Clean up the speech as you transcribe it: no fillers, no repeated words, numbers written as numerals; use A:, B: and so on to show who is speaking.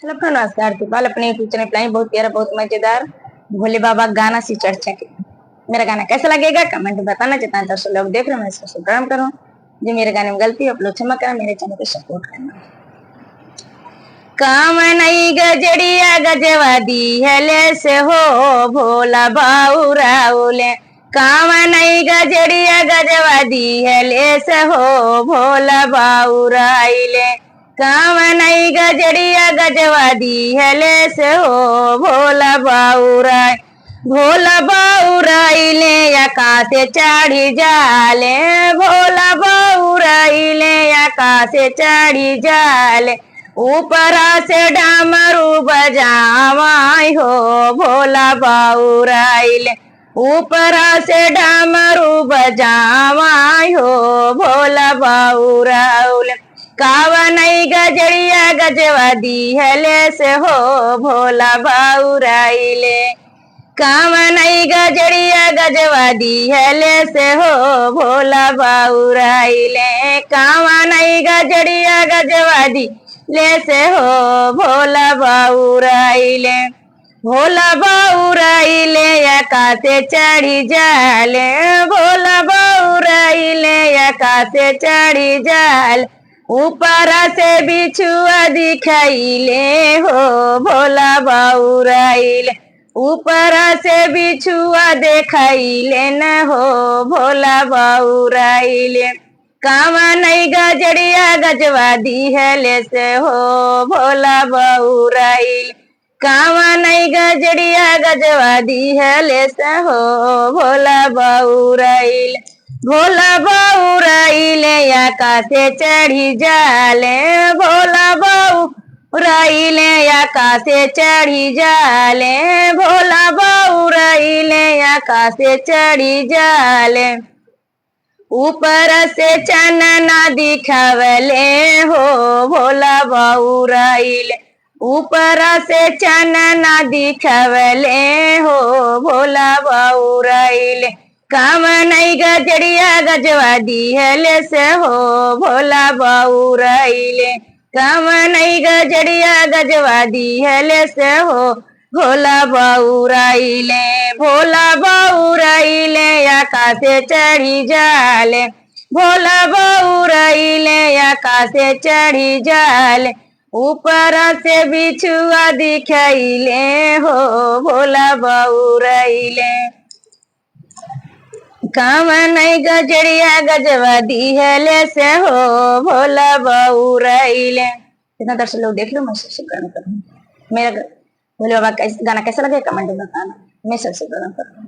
A: Hello friend, नमस्कार। त्रिपाल अपने यूट्यूब चैनल पर बहुत प्यारा बहुत मजेदार भोले बाबा गाना सी चर्चा की। मेरा गाना कैसा लगेगा कमेंट में बताना। जितना दर्शक लोग देख रहे हैं मैं इसको सब्सक्राइब करूँ। जो मेरे गाने में गलती है आप लोग क्षमा करें, मेरे चैनल को सपोर्ट करना। काम नहीं गजड़िया गजवादी हेले से हो भोला बाऊ राउले। काम नहीं गजड़िया गजवादी हेले से हो भोला बाऊ राइले। काम नहीं गजड़िया गजवादी हेले से हो भोला बाउराय। भोला बाउराइले आकाशे चढ़ी जाले। भोला बाउराइले आकाशे चढ़ी जाले। ऊपरा से डामरू बजावाई हो भोला बाउराइले। ऊपरा से डामरू बजावाई हो भोला बाउराउले। कावा नहीं गजड़िया गजवादी हेले से हो भोला बाउराइले। कावा नहीं गजड़िया गजवादी हेले से हो भोला बाउराइले। कावा नहीं गजड़िया गजवादी ले से हो भोला बाउराइले। भोला बाउराइले आकाशे चढ़ी जाले। भोला बाउराइले आकाशे चढ़ी जाले। ऊपर से बिछुआ दिखाइले हो भोला बाउराइले। ऊपर से बिछुआ देखाइले न हो भोला बाउराइले। कावा नहीं गजड़िया गजवादी हेले से हो भोला बाउराइले। कावा नहीं गजड़िया गजवादी हेले से हो भोला बाउराइले। भोला बाउराइले आकाशे चढ़ी जाले। भोला बाउराइले आकाशे चढ़ी जाले। भोला बाउराइले आकाशे चढ़ी जाले। ऊपर से चनना दिखावले हो भोला बाउराइले। ऊपर से चनना दिखावले हो भोला बाउराइले। काम नहीं गजड़िया गजवादी हेले से हो भोला बाउराइले। काम नहीं गजड़िया गजवादी हेले से हो भोला बाउराइले। भोला बाउराइले आकाशे चढ़ी जाले। भोला बाउराइले आकाशे चढ़ी जाले। ऊपर से बिछुआ दिखाइले हो भोला बाउराइले। काम नहीं गजड़िया गजवादी हेले से हो भोला बाउराइले। जितना दर्शक लोग देख लो मैं सब्सक्राइब करूँ। मेरा भोले बाबा गाना कैसा लगे कमेंट में बताना। मैं सब्सक्राइब करूँ।